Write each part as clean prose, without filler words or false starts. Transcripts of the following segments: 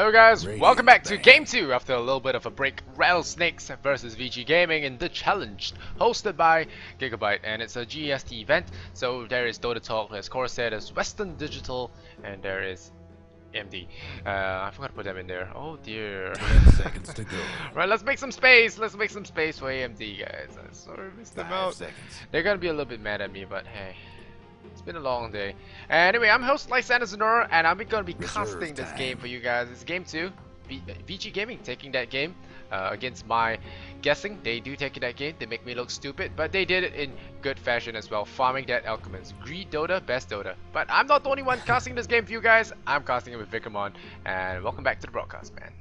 Hello guys, welcome back to Game 2 after a little bit of a break. Rattlesnakes versus Vici Gaming in the challenge, hosted by Gigabyte, and it's a GEST event. So there is Dota Talk, there's Corsair, there's Western Digital, and there is MD. I forgot to put them in there. Oh dear. 10 seconds to go. Right, let's make some space. Let's make some space for AMD, guys. I'm sorry, I missed them 5 out. seconds. They're gonna be a little bit mad at me, but hey. It's been a long day. Anyway, I'm host Lysander Zenora, and I'm gonna be casting this game for you guys. It's game 2. Vici Gaming taking that game against my guessing. They do take that game. They make me look stupid, but they did it in good fashion as well, farming that Alchemist. Greed Dota, best Dota. But I'm not the only one casting this game for you guys. I'm casting it with Vicamon, and welcome back to the broadcast, man.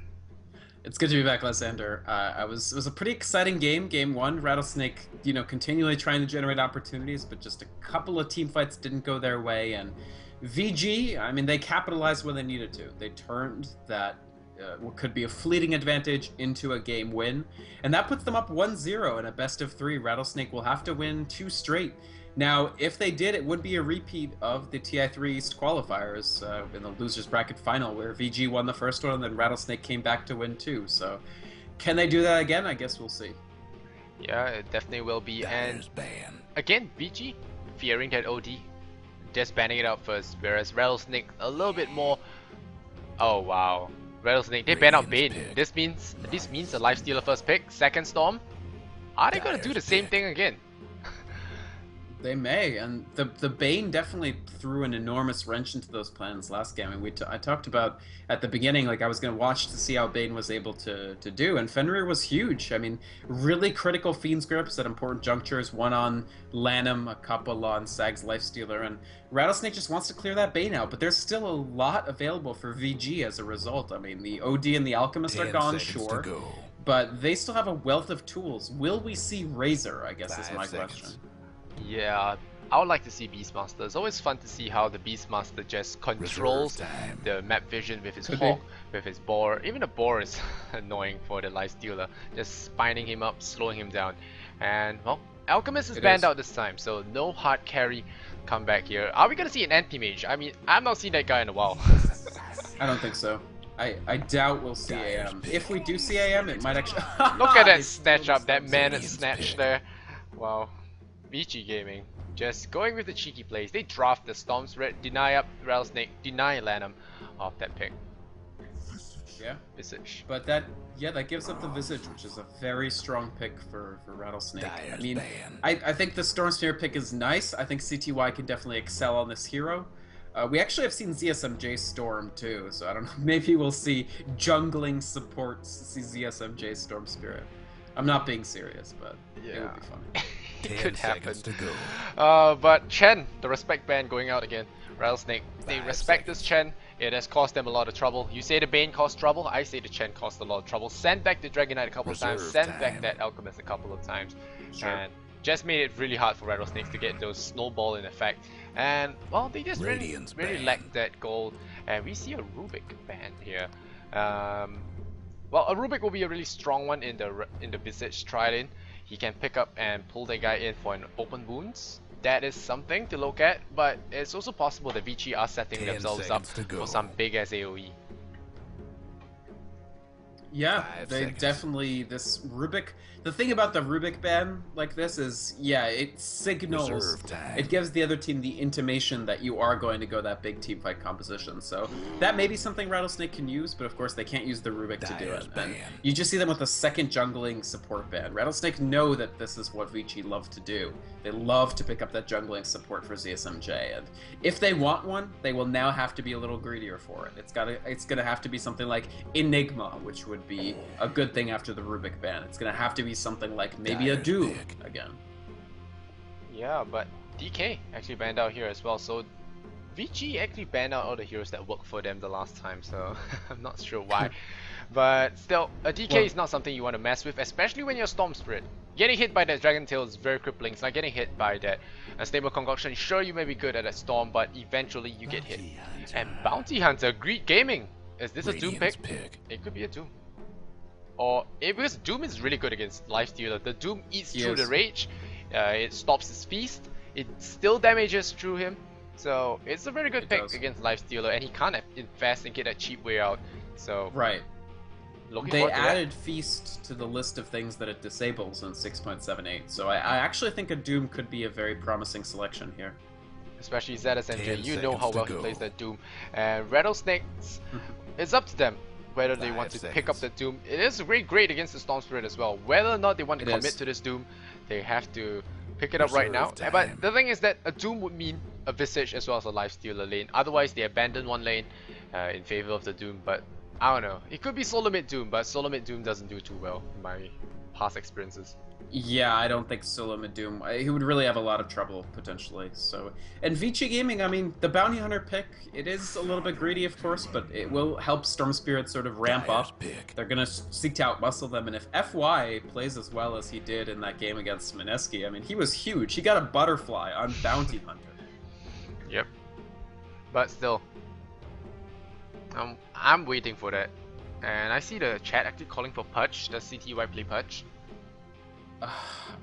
It's good to be back, Lysander. It was a pretty exciting game. Game 1, Rattlesnake, continually trying to generate opportunities, but just a couple of team fights didn't go their way. And VG, I mean, they capitalized when they needed to. They turned that what could be a fleeting advantage into a game win, and that puts them up 1-0 in a best of 3. Rattlesnake will have to win 2 straight. Now, if they did, it would be a repeat of the TI3 East qualifiers in the losers bracket final, where VG won the first one and then Rattlesnake came back to win 2. So, can they do that again? I guess we'll see. Yeah, it definitely will be. And again, VG fearing that OD, just banning it out first, whereas Rattlesnake a little bit more. Oh wow, Rattlesnake, they ban out Bane. This means a Lifestealer first pick, second Storm. Are they gonna do the same thing again? They may, and the Bane definitely threw an enormous wrench into those plans last game. And I talked about at the beginning, like I was going to watch to see how Bane was able to do, and Fenrir was huge. I mean, really critical Fiend's grips at important junctures, one on Lanham, a couple on Sag's Lifestealer, and Rattlesnake just wants to clear that Bane out, but there's still a lot available for VG as a result. I mean, the OD and the Alchemist are gone, sure, but they still have a wealth of tools. Will we see Razor, I guess is my question. Yeah, I would like to see Beastmaster. It's always fun to see how the Beastmaster just controls the map vision with his hawk, with his boar. Even the boar is annoying for the Lifestealer, just spinning him up, slowing him down. And well, Alchemist is banned out this time, so no hard carry come back here. Are we gonna see an anti-mage? I mean, I've not seen that guy in a while. I don't think so. I doubt we'll see AM. If we do see AM, it might actually... Look at that snatch up, that man snatch there. Wow. Vici Gaming, just going with the cheeky plays. They draft the Storm Spirit, deny up Rattlesnake, deny Lanham off that pick. Yeah, Visage. but that gives up the Visage, which is a very strong pick for Rattlesnake. I mean, I think the Storm Spirit pick is nice. I think CTY can definitely excel on this hero. We actually have seen ZSMJ Storm too, so I don't know. Maybe we'll see jungling supports see ZSMJ Storm Spirit. I'm not being serious, but it would be funny. It could happen. But Chen, the respect ban going out again. Rattlesnake, they respect this Chen. It has caused them a lot of trouble. You say the Bane caused trouble, I say the Chen caused a lot of trouble. Send back the Dragonite a couple of times, send back that Alchemist a couple of times. And just made it really hard for Rattlesnake to get those snowball in effect. And well, they just really lacked that gold. And we see a Rubik ban here. Well, a Rubik will be a really strong one in the Visage Trident. He can pick up and pull the guy in for an open wounds. That is something to look at, but it's also possible that Vici are setting themselves up for some big ass AoE. Yeah, they definitely, this Rubik, the thing about the Rubik ban like this is, yeah, it signals, it gives the other team the intimation that you are going to go that big team fight composition, so that may be something Rattlesnake can use, but of course they can't use the Rubik to do it. And you just see them with a second jungling support ban. Rattlesnake know that this is what Vici love to do. They love to pick up that jungling support for ZSMJ, and if they want one, they will now have to be a little greedier for it. It's gonna have to be something like Enigma, which would be a good thing after the Rubik ban. It's gonna have to be something like maybe a Doom again. Yeah, but DK actually banned out here as well, so Vici actually banned out all the heroes that worked for them the last time, so I'm not sure why. But still, a DK is not something you want to mess with, especially when you're Storm Spirit. Getting hit by that Dragon Tail is very crippling. It's like getting hit by that Unstable Concoction. Sure, you may be good at that Storm, but eventually you get hit. And Bounty Hunter, Greed Gaming. Is this a Doom pick? It could be a Doom. Or because Doom is really good against Lifestealer. The Doom eats through the rage. It stops his feast. It still damages through him. So it's a very good pick against Lifestealer, and he can't invest and get that cheap way out. So right. looking They forward to that. added Feast to the list of things that it disables in 6.78, so I actually think a Doom could be a very promising selection here. Especially ZSMJ, 10 you know how seconds well to he go. plays that Doom. And Rattlesnakes, it's up to them whether they want 5 to pick up seconds. the Doom. It is great against the Storm Spirit as well. Whether or not they want to It commit is. to this Doom, they have to pick it up right now. Reserve But time. the thing is that a Doom would mean a Visage as well as a Lifestealer lane. Otherwise, they abandon one lane in favor of the Doom. But I don't know. It could be solo mid Doom, but solo mid Doom doesn't do too well in my past experiences. Yeah, I don't think solo mid Doom. He would really have a lot of trouble potentially. So, and Vici Gaming, I mean, the Bounty Hunter pick, it is a little bit greedy, of course, but it will help Storm Spirit sort of ramp Dyer's up. pick. They're gonna seek to outmuscle them, and if FY plays as well as he did in that game against Mineski, I mean, he was huge. He got a butterfly on Bounty Hunter. Yep. But still, I'm waiting for that. And I see the chat actually calling for Pudge. Does CTY play Pudge?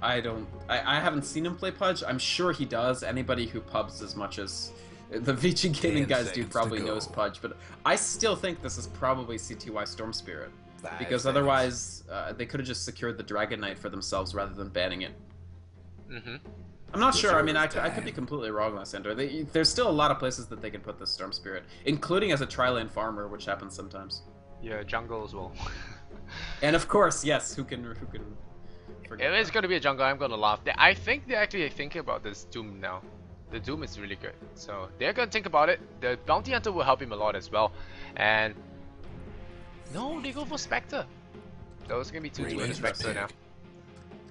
I haven't seen him play Pudge. I'm sure he does. Anybody who pubs as much as the Vici Gaming 10 guys do seconds probably to go. knows Pudge, but I still think this is probably CTY Storm Spirit. 5 Because seconds. otherwise, they could have just secured the Dragon Knight for themselves rather than banning it. Mm-hmm. I'm not sure. I mean, I Reserve could be time. completely wrong on this, Andor. There's still a lot of places that they can put this Storm Spirit, including as a tri-lane farmer, which happens sometimes. Yeah, jungle as well. And of course, yes, who can forget If it's that? gonna be a jungle, I'm gonna laugh. I think they're actually thinking about this Doom now. The Doom is really good, so they're gonna think about it. The Bounty Hunter will help him a lot as well. And no, they go for Spectre. Those gonna be 2-2 and Radiant's Spectre pick. now.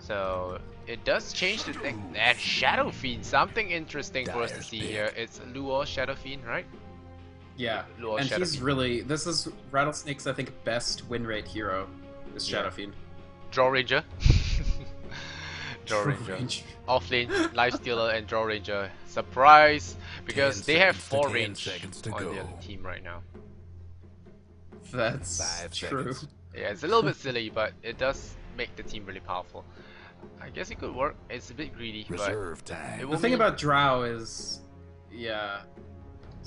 So it does change the thing. And Shadow Fiend, something interesting for us to Dyer's see pick. here. It's Luo Shadow Fiend, right? Yeah, Luo and Shadow he's Fiend. really, this is Rattlesnake's, I think, best win rate hero, is Yeah. Shadow Fiend. Draw Ranger. Draw Ranger. Range. Offlane, Lifestealer, and Draw Ranger. Surprise! Because 10 they have seconds to 4 10 range seconds to on go. the other team right now. That's 5 true. seconds. Yeah, it's a little bit silly, but it does make the team really powerful. I guess it could work. It's a bit greedy, but Reserve time. it The will thing mean- about Drow is, yeah.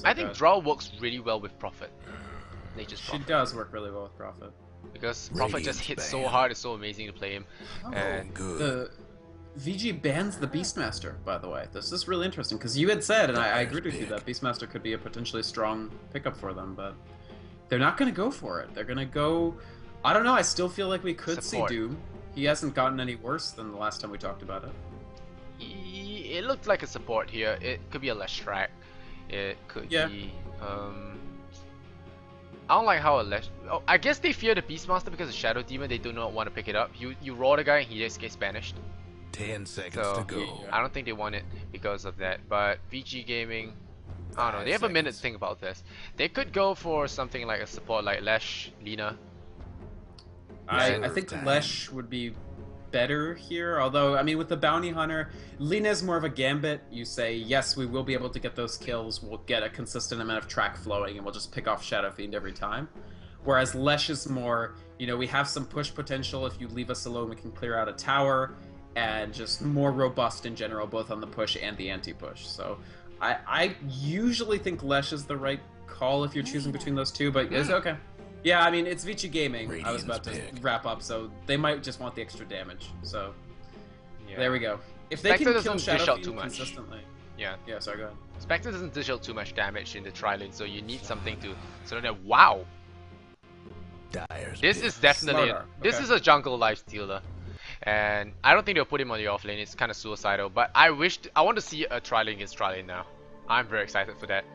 I think Draw works really well with Prophet. Nature's She Prophet. does work really well with Prophet. Because Prophet just Radiant's hits so ban. hard, it's so amazing to play him. Oh, And good. The VG bans the Beastmaster, by the way. This is really interesting, because you had said, and I agreed with you, Pick. that Beastmaster could be a potentially strong pickup for them, but they're not going to go for it. They're going to go... I don't know, I still feel like we could Support. see Doom. He hasn't gotten any worse than the last time we talked about it. it looked like a support here. It could be a Leshrac. It could Yeah. be I don't like how a Lesh... Oh, I guess they fear the Beastmaster because of Shadow Demon. They do not want to pick it up. You raw the guy and he just gets banished. 10 seconds So to go. I don't think they want it because of that. But VG Gaming, I don't know. 5 They have a minute to seconds. think about this. They could go for something like a support like Lesh, Lina. I Reserve think time. Lesh would be better here, although, I mean, with the Bounty Hunter, Lina's more of a gambit. You say, yes, we will be able to get those kills, we'll get a consistent amount of track flowing, and we'll just pick off Shadow Fiend every time. Whereas Lesh is more, you know, we have some push potential. If you leave us alone, we can clear out a tower, and just more robust in general, both on the push and the anti-push. So I usually think Lesh is the right call if you're choosing between those two, but it's okay. Yeah, I mean, it's Vici Gaming. I was about to Radiant's pick. wrap up, so they might just want the extra damage. So Yeah. there we go. If they Spectre can doesn't kill dish Shadow out Fiend too much. consistently, Yeah. yeah. Sorry, go ahead. Spectre doesn't dish out too much damage in the tri-lane, so you need something to sort of that. Wow, Dyer's this pick. is definitely Smarter, this okay. is a jungle lifestealer, and I don't think they'll put him on the off lane. It's kind of suicidal, but I want to see a tri-lane against tri-lane now. I'm very excited for that.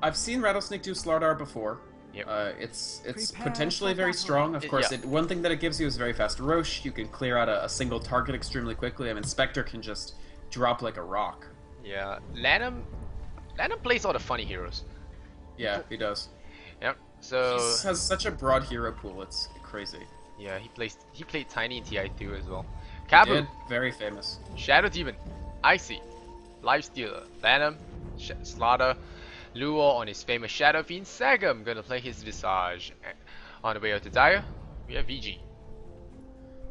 I've seen Rattlesnake do Slardar before. Yep. It's potentially very strong. Of course, yeah. one thing that it gives you is very fast Roche. You can clear out a single target extremely quickly. I mean, Spectre can just drop like a rock. Yeah, Lanham plays all the funny heroes. Yeah, he does. Yep. So He has such a broad hero pool. It's crazy. yeah, he played Tiny in TI2 as well. Did, Kabu, very famous. Shadow Demon, Icy, Lifestealer, Lanham, Slaughter, Luo on his famous Shadow Fiend, Sagam gonna play his Visage. On the way out to Dire, we have VG.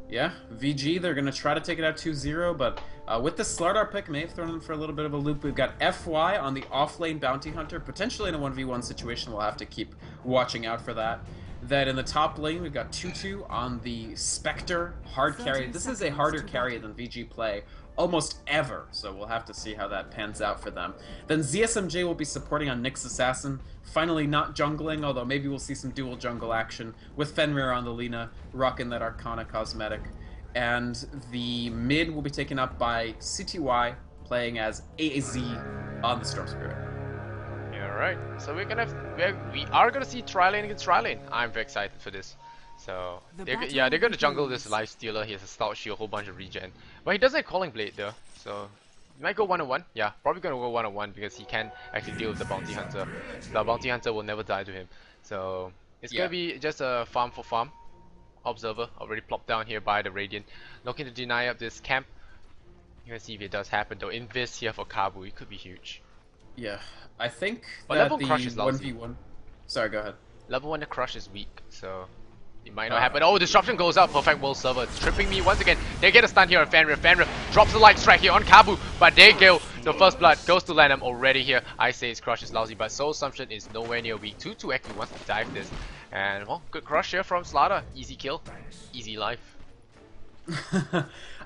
Yeah, VG, they're going to try to take it out 2-0, but with the Slardar pick, may have thrown them for a little bit of a loop. We've got FY on the off-lane Bounty Hunter, potentially in a 1v1 situation. We'll have to keep watching out for that. Then in the top lane, we've got Tutu on the Spectre hard carry. This is a harder carry than VG play almost ever, so we'll have to see how that pans out for them. Then ZSMJ will be supporting on Nyx Assassin, finally not jungling, although maybe we'll see some dual jungle action, with Fenrir on the Lina, rocking that Arcana cosmetic. And the mid will be taken up by CTY, playing as AZ on the Storm Spirit. Alright, so we are gonna see tri-lane against tri-lane. I'm very excited for this. So they're gonna jungle this life stealer. He has a stout shield, a whole bunch of regen, but he doesn't have calling blade though. So he might go 1-on-1. Yeah, probably gonna go 1-on-1 because he can actually deal with the bounty hunter. The bounty hunter will never die to him. So it's gonna be just a farm for farm. Observer already plopped down here by the Radiant, looking to deny up this camp. You can see if it does happen though. Invis here for Kabu, it could be huge. Yeah, I think but that level the crush is lousy. 1v1. Sorry, go ahead. Level 1 the crush is weak, so it might not happen. Oh, disruption goes up. Perfect world server. It's tripping me once again. They get a stun here on Fenrir. Fenrir drops the light strike here on Kabu, but they go. The first blood goes to Lanham already here. I say his crush is lousy, but Soul Assumption is nowhere near weak. 2-2 actually wants to dive this. And well, good crush here from Slaughter. Easy kill. Easy life.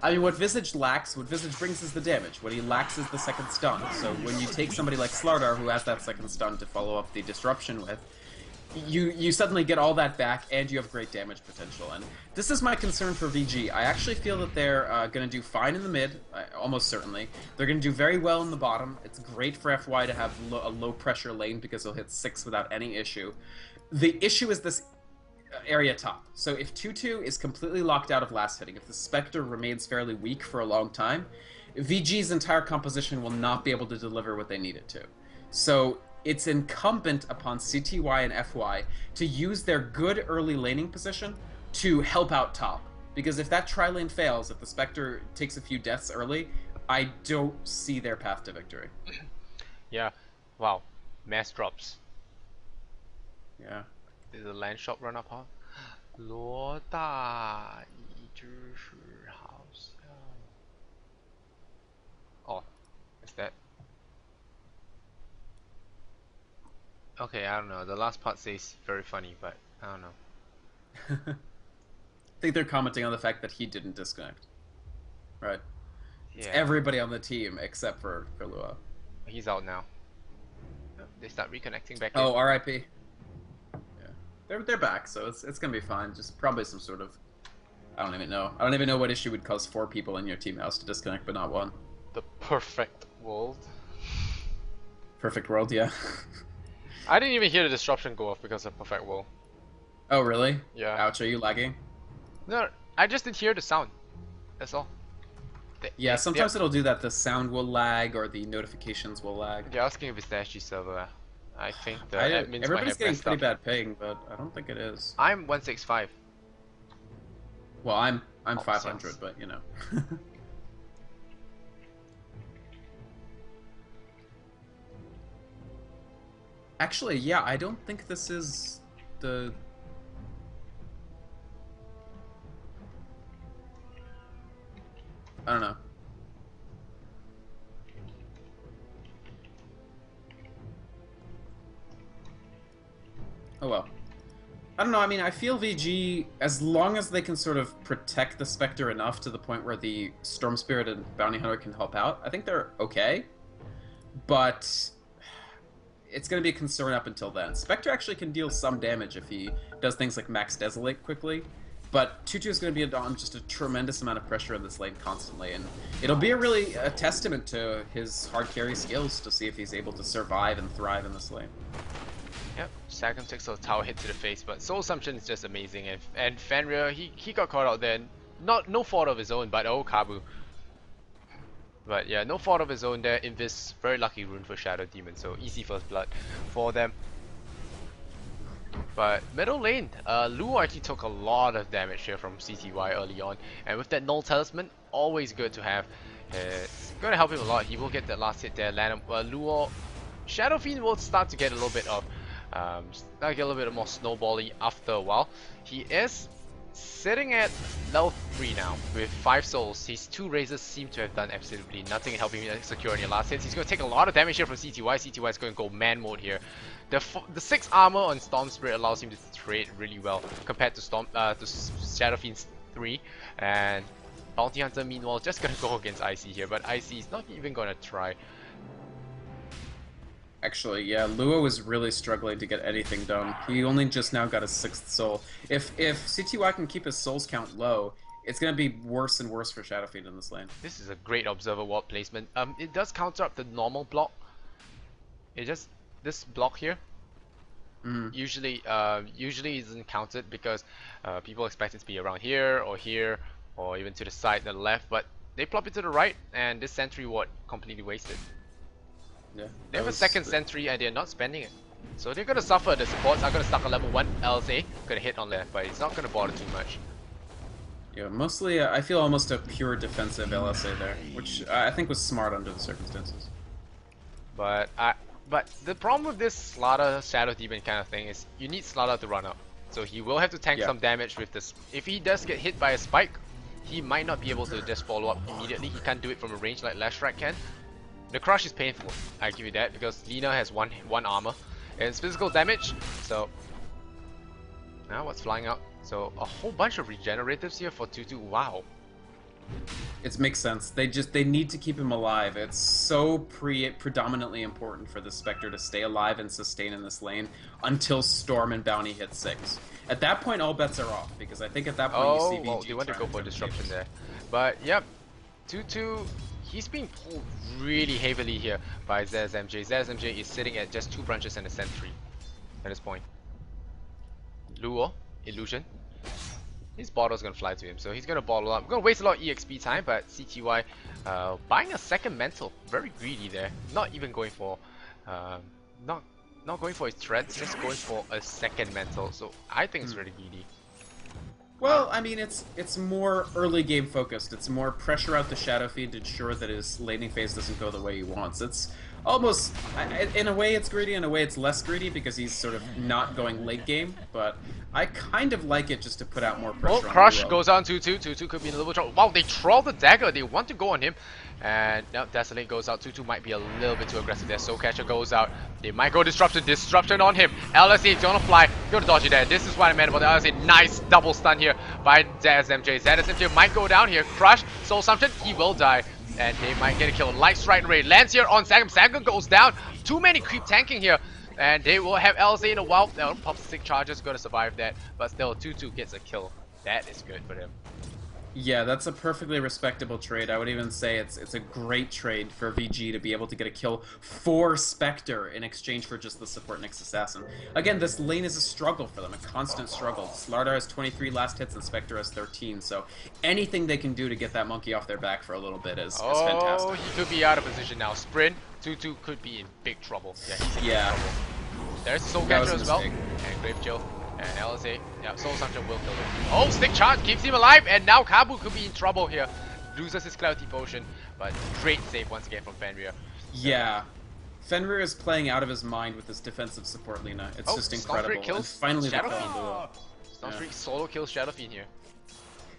I mean, what Visage lacks, what Visage brings is the damage. What he lacks is the second stun. So when you take somebody like Slardar, who has that second stun to follow up the disruption with, you suddenly get all that back, and you have great damage potential. And this is my concern for VG. I actually feel that they're going to do fine in the mid, almost certainly. They're going to do very well in the bottom. It's great for FY to have a low-pressure lane because they'll hit 6 without any issue. The issue is this area top. So if Tutu is completely locked out of last hitting, if the Spectre remains fairly weak for a long time, VG's entire composition will not be able to deliver what they need it to. So it's incumbent upon CTY and FY to use their good early laning position to help out top. Because if that tri-lane fails, if the Spectre takes a few deaths early, I don't see their path to victory. Yeah. Wow. Mass drops. Yeah. Did the land shop run up, huh? 罗大一只是好像 Oh, is that? Okay, I don't know. The last part says very funny, but I don't know. I think they're commenting on the fact that he didn't disconnect. Right. It's everybody on the team except for Lua. He's out now. They start reconnecting back. Oh, RIP. Yeah, they're back, so it's gonna be fine. Just probably some sort of, I don't even know. I don't even know what issue would cause 4 people in your team house to disconnect, but not 1. The perfect world. Perfect world, yeah. I didn't even hear the disruption go off because of perfect world. Oh really? Yeah. Ouch, are you lagging? No, I just didn't hear the sound. That's all. Yeah, sometimes it'll do that. The sound will lag or the notifications will lag. You're asking if it's the SG server. I think the admins everybody's getting pretty up. bad ping, but I don't think it is. I'm 165. Well, I'm 500, but you know. Actually, yeah, I don't think this is the... I don't know. Oh well. I don't know, I mean, I feel VG, as long as they can sort of protect the Spectre enough to the point where the Storm Spirit and Bounty Hunter can help out, I think they're okay. But it's going to be a concern up until then. Spectre actually can deal some damage if he does things like Max Desolate quickly, but Tutu is going to be on just a tremendous amount of pressure in this lane constantly, and it'll be a testament to his hard carry skills to see if he's able to survive and thrive in this lane. Yep, Sagam takes a tower hit to the face, but Soul Assumption is just amazing, and Fenrir, he got caught out there, no fault of his own, but oh Kabu. But yeah, no fault of his own there. Invis, very lucky rune for Shadow Demon, so easy first blood for them. But middle lane, Lu actually took a lot of damage here from CTY early on, and with that Null Talisman, always good to have. It's going to help him a lot. He will get that last hit there. Luo, Shadow Fiend will start to get a little bit of, more snowbally after a while. He is Sitting at level 3 now, with 5 souls, his 2 razors seem to have done absolutely nothing in helping him secure any last hits. He's going to take a lot of damage here from CTY. CTY is going to go man mode here. The 6 armor on Storm Spirit allows him to trade really well compared to Shadow Fiend's 3. And Bounty Hunter meanwhile just going to go against Icy here, but Icy is not even going to try. Actually, yeah, Lua was really struggling to get anything done. He only just now got a 6th soul. If CTY can keep his souls count low, it's going to be worse and worse for Shadow Fiend in this lane. This is a great Observer Ward placement. It does counter up the normal block. It just, this block here, usually isn't counted because people expect it to be around here, or even to the side, the left, but they plop it to the right, and this sentry ward completely wasted. Yeah, they have a second sentry and they're not spending it. So they're gonna suffer. The supports are gonna stuck on level 1 LSA, gonna hit on left, but it's not gonna bother too much. Yeah, mostly I feel almost a pure defensive LSA there, which I think was smart under the circumstances. But the problem with this Slaughter Shadow Demon kind of thing is you need Slaughter to run up. So he will have to tank some damage with this. If he does get hit by a spike, he might not be able to just follow up immediately. He can't do it from a range like Lashrak can. The crush is painful, I give you that, because Lina has one armor and it's physical damage. So now what's flying out? So a whole bunch of regeneratives here for 2-2. Wow. It makes sense. They need to keep him alive. It's so predominantly important for the Spectre to stay alive and sustain in this lane until Storm and Bounty hit 6. At that point, all bets are off, because I think at that point you see VG. Well, they want to go for disruption there. But yep, 2-2. He's being pulled really heavily here by ZSMJ. ZSMJ is sitting at just 2 branches and a sentry at this point. Luo, Illusion. His bottle's gonna fly to him, so he's gonna bottle up. Gonna waste a lot of EXP time, but CTY buying a second mental. Very greedy there. Not even going for not going for his threats, just going for a second mental. So I think it's really greedy. Well, I mean, it's more early game focused. It's more pressure out the Shadow Fiend to ensure that his laning phase doesn't go the way he wants. It's almost, in a way it's greedy, in a way it's less greedy because he's sort of not going late game, but I kind of like it just to put out more pressure on Crush Luo. goes on 2-2. 2-2 could be in a little trouble. Wow, they troll the dagger. They want to go on him. And now Desolate goes out. 2-2 might be a little bit too aggressive there. Soul Catcher goes out. They might go Disruption on him. LSA is gonna fly. Gonna dodge it there. This is what I meant about the LSA. Nice double stun here by ZSMJ. ZSMJ might go down here. Crush, Soul Assumption, he will die. And they might get a kill. Light Strike Ray lands here on Sagam. Sagam goes down. Too many creep tanking here. And they will have LSA in a while. They'll pop 6 charges, gonna survive that. But still, 2-2 gets a kill. That is good for them. Yeah, that's a perfectly respectable trade. I would even say it's a great trade for VG to be able to get a kill for Spectre in exchange for just the support Nyx Assassin. Again, this lane is a struggle for them, a constant struggle. Slardar has 23 last hits and Spectre has 13, so anything they can do to get that monkey off their back for a little bit is fantastic. Oh, he could be out of position now. Sprint, 2-2 could be in big trouble. Yeah, he's in big trouble. There's Soul Catcher as well, and Grave Chill. And LSA, yeah, Soul Assumption will kill him. Oh, Stick Charge keeps him alive, and now Kabu could be in trouble here. Loses his Clarity Potion, but great save once again from Fenrir. Yeah. Fenrir is playing out of his mind with this defensive support Lina. It's just incredible. Kills and finally Shadow the Fiend. kill. Stormstreak solo kills Shadow Fiend here.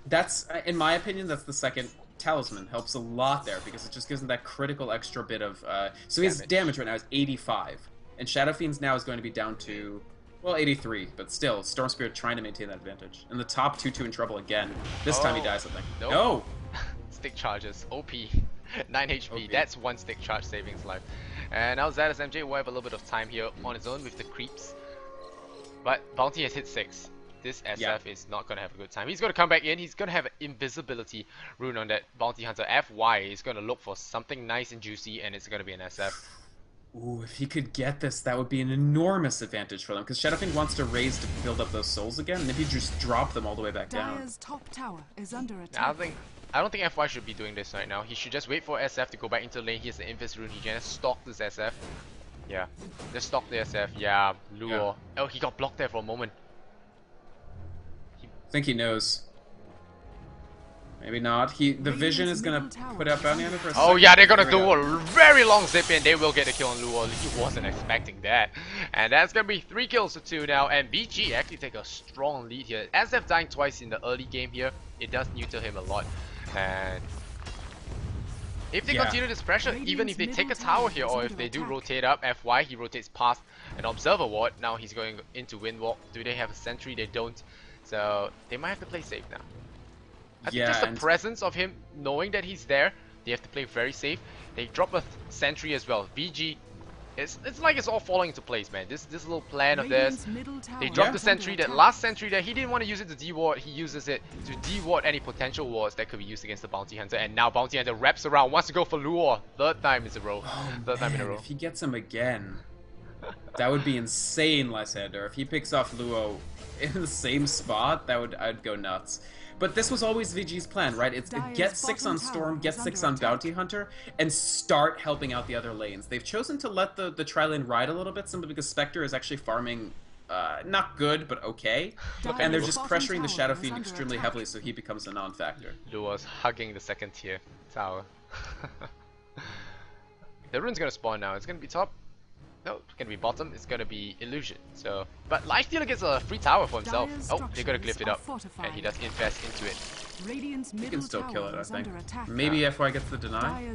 That's, in my opinion, that's the second talisman. Helps a lot there, because it just gives him that critical extra bit of... so his damage right now is 85. And Shadow Fiend's now is going to be down to... well, 83, but still, Storm Spirit trying to maintain that advantage. And the top 2-2 in trouble again. This time he dies, I think. Nope. No! Stick charges. OP. 9 HP. OP. That's 1 stick charge saving his life. And now ZSMJ will have a little bit of time here on his own with the creeps. But Bounty has hit 6. This SF is not going to have a good time. He's going to come back in. He's going to have an invisibility rune on that Bounty Hunter. FY is going to look for something nice and juicy, and it's going to be an SF. Ooh, if he could get this, that would be an enormous advantage for them, because Shadowfiend wants to raise to build up those souls again, and if you just drop them all the way back down. Dire's top tower is under attack. I don't think FY should be doing this right now. He should just wait for SF to go back into the lane. He has the Invis rune. He can just stalk this SF. Yeah, just stalk the SF. Yeah, Luo. Yeah. Oh, he got blocked there for a moment. I think he knows. Maybe not. The Vision is gonna put up Bounty Hunter for a Oh second. yeah, they're gonna do a very long zip in. They will get a kill on Luo. He wasn't expecting that. And that's gonna be 3 kills to 2 now. And BG actually take a strong lead here. SF dying twice in the early game here, it does neuter him a lot. And if they continue this pressure, even if they take a tower here, or if they do rotate up, FY, he rotates past an observer ward. Now he's going into Windwalk. Do they have a sentry? They don't. So they might have to play safe now. I think just the presence of him knowing that he's there, they have to play very safe. They drop a sentry as well. VG, it's like it's all falling into place, man. This little plan of theirs. They drop the sentry, that last sentry there, he didn't want to use it to de-ward, he uses it to de-ward any potential wards that could be used against the Bounty Hunter. And now Bounty Hunter wraps around, wants to go for Luo. Third time in a row. If he gets him again, that would be insane, Lysander. If he picks off Luo in the same spot, I'd go nuts. But this was always VG's plan, right? It's get 6 on Storm, get 6 on Bounty Hunter, and start helping out the other lanes. They've chosen to let the tri-lane ride a little bit, simply because Spectre is actually farming, not good, but okay. And they're just pressuring the Shadow Fiend extremely heavily, so he becomes a non-factor. Luo's hugging the second tier tower. The rune's gonna spawn now. It's gonna be top. No, it's gonna be bottom, it's gonna be Illusion. So, but Lifestealer gets a free tower for himself. Oh, they gotta glyph it up. And he does invest into it. He can still kill it, I think. Maybe FY gets the deny.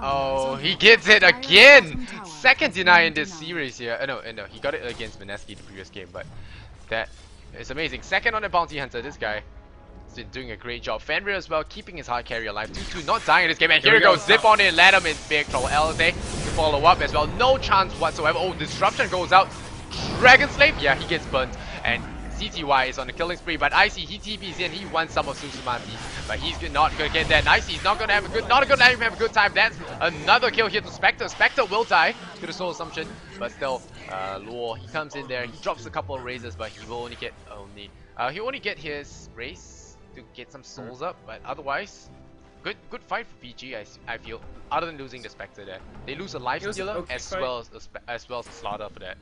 Oh, he gets it again! Second deny in this series here. No, he got it against Mineski the previous game, but that is amazing. Second on the Bounty Hunter, this guy has been doing a great job. Fenrir as well, keeping his hard carry alive. 2-2, not dying in this game. And here we go, zip on in, let him in big trouble. LSA to follow up as well. No chance whatsoever. Oh, Disruption goes out. Dragon Slave, yeah, he gets burnt. And CTY is on the killing spree, but Icy, he TPs in, he wants some of Susumati, but he's not gonna get that. Icy, he's not gonna have a good, have a good time. That's another kill here to Spectre. Spectre will die to the Soul Assumption, but still, Luo, he comes in there, he drops a couple of razors, but he will only get his race to get some souls up, but otherwise, good fight for BG. I feel, other than losing the Spectre there, they lose a life stealer as well as a slaughter for that.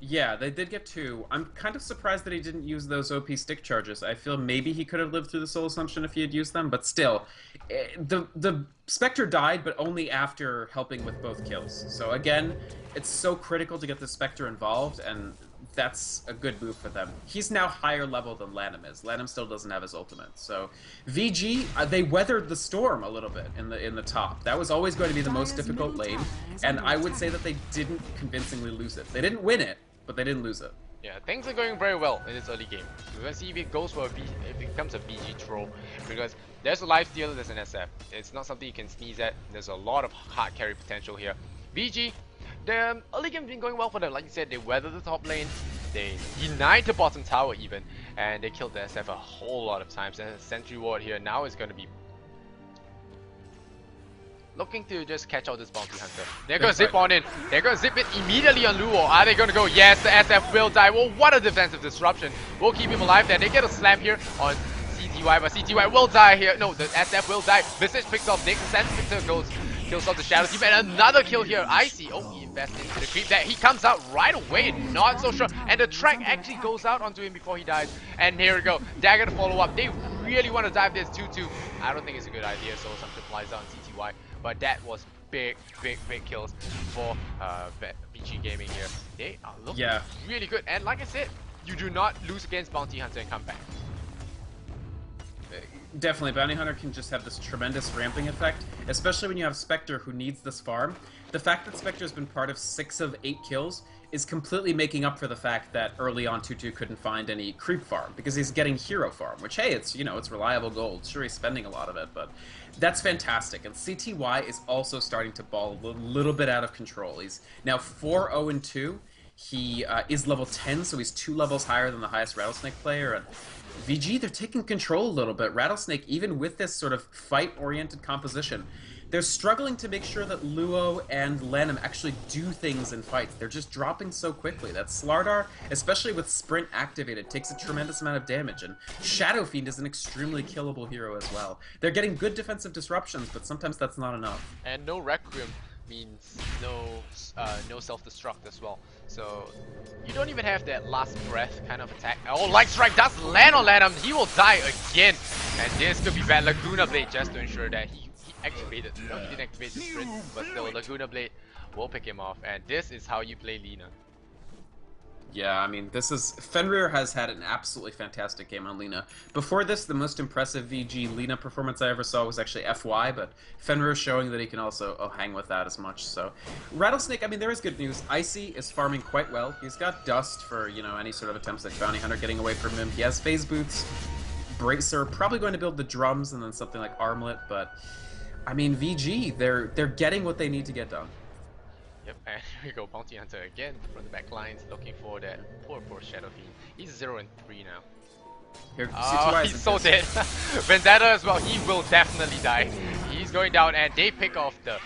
Yeah, they did get 2. I'm kind of surprised that he didn't use those OP stick charges. I feel maybe he could have lived through the Soul Assumption if he had used them, but still, the Spectre died, but only after helping with both kills. So again, it's so critical to get the Spectre involved, and that's a good move for them. He's now higher level than Lanham is. Lanham still doesn't have his ultimate. So VG, they weathered the storm a little bit in the top. That was always going to be the most difficult lane, and I would say that they didn't convincingly lose it. They didn't win it, but they didn't lose it. Yeah, things are going very well in this early game. We're gonna see if it goes for if it becomes a BG troll, because there's a life stealer, there's an SF. It's not something you can sneeze at. There's a lot of hard carry potential here. BG, the early game's been going well for them. Like you said, they weathered the top lane, they denied the bottom tower even, and they killed the SF a whole lot of times. And the Sentry Ward here now is gonna be looking to just catch out this Bounty Hunter. They're gonna zip on in. They're gonna zip it immediately on Luo. Are they gonna go? Yes, the SF will die. Well, what a defensive disruption. We'll keep him alive there. They get a slam here on CTY, but CTY will die here. No, the SF will die. Visage picks off Nick. Sensitive kills off the Shadow Team. And another kill here. Icy. Oh, he invests into the creep there. He comes out right away. Not so sure. And the track actually goes out onto him before he dies. And here we go. Dagger to follow up. They really want to dive this 2-2. I don't think it's a good idea. So something flies out on CTY. But that was big kills for BG Gaming here. They are looking really good. And like I said, you do not lose against Bounty Hunter and come back. Definitely, Bounty Hunter can just have this tremendous ramping effect, especially when you have Spectre who needs this farm. The fact that Spectre's been part of 6 of 8 kills is completely making up for the fact that early on 2-2 couldn't find any creep farm, because he's getting hero farm, which, hey, it's, it's reliable gold. Sure, he's spending a lot of it, but that's fantastic. And CTY is also starting to ball a little bit out of control. He's now 4-0-2. He is level 10, so he's 2 levels higher than the highest Rattlesnake player, and VG, they're taking control a little bit. Rattlesnake, even with this sort of fight-oriented composition, they're struggling to make sure that Luo and Lanham actually do things in fights. They're just dropping so quickly. That Slardar, especially with Sprint activated, takes a tremendous amount of damage, and Shadow Fiend is an extremely killable hero as well. They're getting good defensive disruptions, but sometimes that's not enough. And no Requiem means no self-destruct as well. So you don't even have that last breath kind of attack. Oh, Light Strike does land on Lanham. He will die again. And this could be bad. Laguna Blade just to ensure that he activated. No, he didn't activate the sprint, but still Laguna Blade will pick him off. And this is how you play Lina. Yeah, I mean, this is... Fenrir has had an absolutely fantastic game on Lina. Before this, the most impressive VG Lina performance I ever saw was actually FY, but Fenrir is showing that he can also hang with that as much, so... Rattlesnake, I mean, there is good news. Icy is farming quite well. He's got Dust for, you know, any sort of attempts at Bounty Hunter getting away from him. He has Phase Boots, Bracer, probably going to build the drums and then something like Armlet, but... I mean, VG, they're getting what they need to get done. Yep, and here we go, Bounty Hunter again from the back lines, looking for that poor Shadow Fiend. He's 0-3 now. Here, he's so dead. Vendetta as well, he will definitely die. He's going down, and they pick off the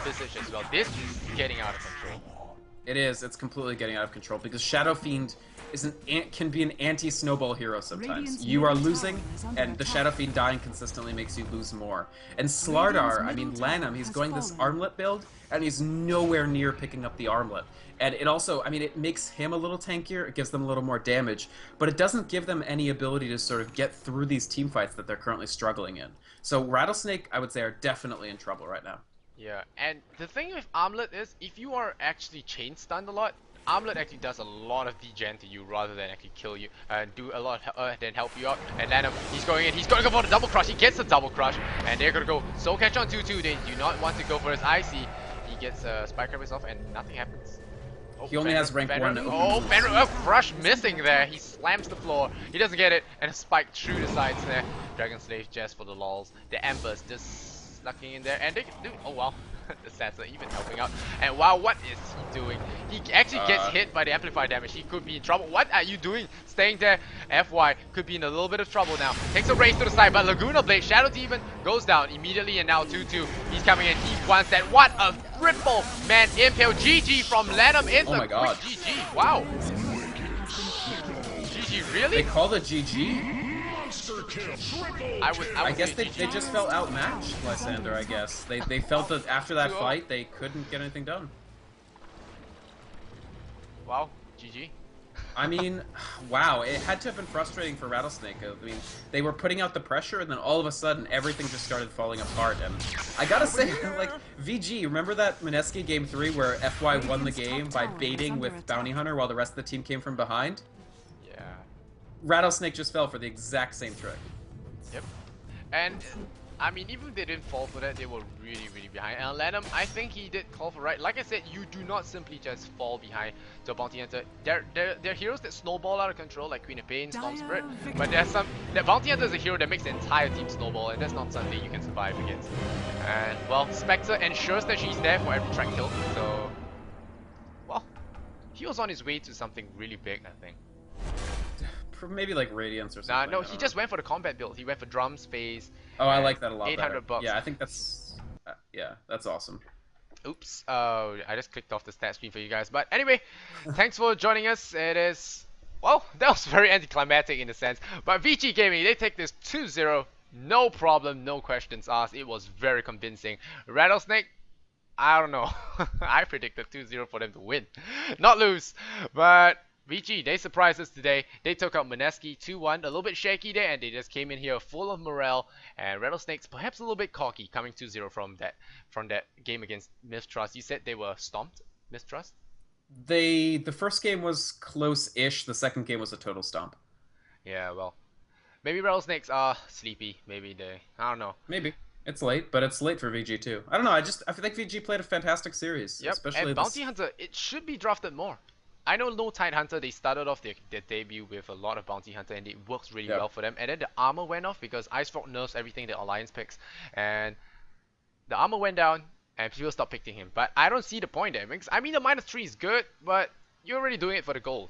Visage as well. This is getting out of control. It is, it's completely getting out of control, because Shadow Fiend can be an anti-snowball hero sometimes. You are losing, and the Shadow Fiend dying consistently makes you lose more. And Slardar, I mean, Lanham, he's going this Armlet build, and he's nowhere near picking up the Armlet. And it also, I mean, it makes him a little tankier, it gives them a little more damage, but it doesn't give them any ability to sort of get through these team fights that they're currently struggling in. So Rattlesnake, I would say, are definitely in trouble right now. Yeah, and the thing with Armlet is, if you are actually chain stunned a lot, Armlet actually does a lot of degen to you rather than actually kill you and do a lot then help you out. And Lanham, he's going in, he's going to go for the double crush, he gets the double crush, and they're going to go soul catch on 2-2, they do not want to go for his IC. He gets Spike Crab himself and nothing happens. Oh, he only has rank 1. Oh, Fenrir, crush missing there, he slams the floor, he doesn't get it, and a spike through the sides there. Dragon Slave just for the lols, the Embers just snucking in there, and they do, oh wow. The stats are even helping out. And wow, what is he doing? He actually gets hit by the amplifier damage. He could be in trouble. What are you doing? Staying there. FY could be in a little bit of trouble now. Takes a race to the side, but Laguna Blade, Shadow Demon goes down immediately, and now 2-2. He's coming in. He wants that. What a triple man impale. GG from Lanham. It's a quick GG. Wow. GG, really? They called it GG? I guess they just felt outmatched, Lysander, I guess. They felt that after that fight, they couldn't get anything done. Wow, GG. I mean, wow, it had to have been frustrating for Rattlesnake. I mean, they were putting out the pressure, and then all of a sudden, everything just started falling apart. And I gotta say, like, VG, remember that Mineski Game 3 where FY won the game by baiting with Bounty Hunter while the rest of the team came from behind? Rattlesnake just fell for the exact same trick. Yep. And I mean, even if they didn't fall for that, they were really, really behind. And Lanham, I think he did call for right. Like I said, you do not simply just fall behind to a Bounty Hunter. They're heroes that snowball out of control, like Queen of Pain, Storm Spirit. But there's some... That Bounty Hunter is a hero that makes the entire team snowball, and that's not something you can survive against. And, well, Spectre ensures that she's there for every track kill. So, well, he was on his way to something really big, I think. Maybe like Radiance or something. Nah, no, he just went for the combat build. He went for drums, phase. Oh, I like that a lot. 800 bucks. Yeah, I think that's yeah, that's awesome. Oops, I just clicked off the stat screen for you guys. But anyway, thanks for joining us. It is, well, that was very anticlimactic in a sense. But Vici Gaming, they take this 2-0, no problem, no questions asked. It was very convincing. Rattlesnake, I don't know. I predicted 2-0 for them to win, not lose. But VG, they surprised us today. They took out Mineski 2-1, a little bit shaky there, and they just came in here full of morale. And Rattlesnakes perhaps a little bit cocky, coming 2-0 from that game against Mistrust. You said they were stomped, Mistrust? The first game was close-ish. The second game was a total stomp. Yeah, well, maybe Rattlesnakes are sleepy. Maybe I don't know. Maybe. It's late, but it's late for VG too. I don't know. I feel like VG played a fantastic series. Yep, especially and Bounty Hunter, it should be drafted more. I know No Tide Hunter, they started off their debut with a lot of Bounty Hunter, and it works really well for them. And then the armor went off because Ice Frog nerfs everything that Alliance picks. And the armor went down, and people stopped picking him. But I don't see the point there. I mean, the -3 is good, but you're already doing it for the gold.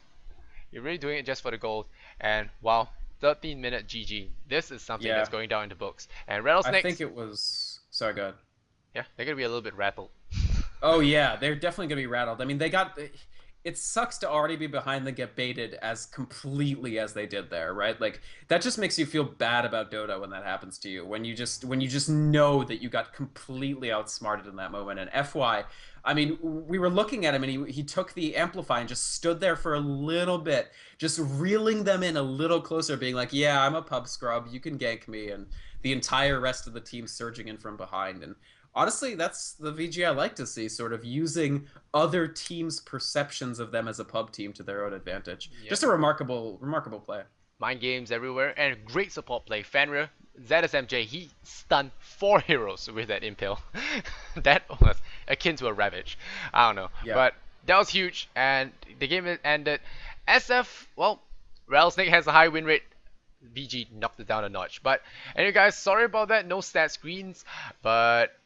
You're really doing it just for the gold. And wow, 13-minute GG. This is something that's going down in the books. And Rattlesnakes, I think it was... Sorry, go ahead. Yeah, they're going to be a little bit rattled. Oh yeah, they're definitely going to be rattled. I mean, they got... it sucks to already be behind and get baited as completely as they did there, right? Like that just makes you feel bad about Dota when that happens to you. When you just know that you got completely outsmarted in that moment. And FY, I mean, we were looking at him and he took the amplify and just stood there for a little bit, just reeling them in a little closer, being like, "Yeah, I'm a pub scrub. You can gank me." And the entire rest of the team surging in from behind. And honestly, that's the VG I like to see, sort of using other teams' perceptions of them as a pub team to their own advantage. Yep. Just a remarkable play. Mind games everywhere and great support play. Fenrir, ZSMJ, he stunned 4 heroes with that impale. That was akin to a ravage. I don't know. Yeah. But that was huge and the game ended. SF, well, Rattlesnake has a high win rate. VG knocked it down a notch. But anyway guys, sorry about that, no stat screens. But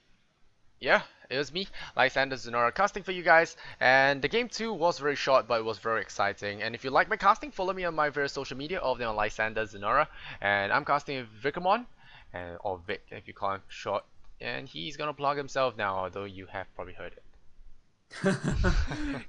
yeah, it was me, Lysander Zenora, casting for you guys, and the game 2 was very short, but it was very exciting. And if you like my casting, follow me on my various social media, all of them on Lysander Zenora, and I'm casting with Vicamon, or Vic if you call him short, and he's gonna plug himself now, although you have probably heard it.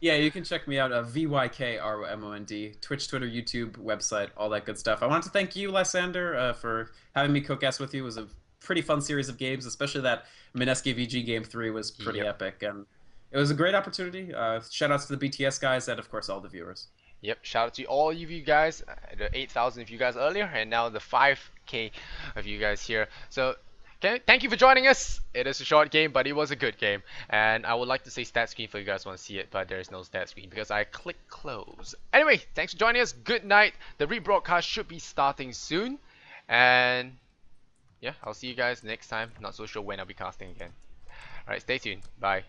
Yeah, you can check me out VYKROMOND, Twitch, Twitter, YouTube, website, all that good stuff. I want to thank you, Lysander, for having me co-cast with you. It was a pretty fun series of games, especially that Mineski VG Game 3 was pretty epic, and it was a great opportunity. Shout outs to the BTS guys and, of course, all the viewers. Yep, shout out to all of you guys, the 8,000 of you guys earlier, and now the 5K of you guys here. So, thank you for joining us. It is a short game, but it was a good game. And I would like to say stat screen for you guys want to see it, but there is no stat screen because I clicked close. Anyway, thanks for joining us. Good night. The rebroadcast should be starting soon. And yeah, I'll see you guys next time. Not so sure when I'll be casting again. Alright, stay tuned. Bye.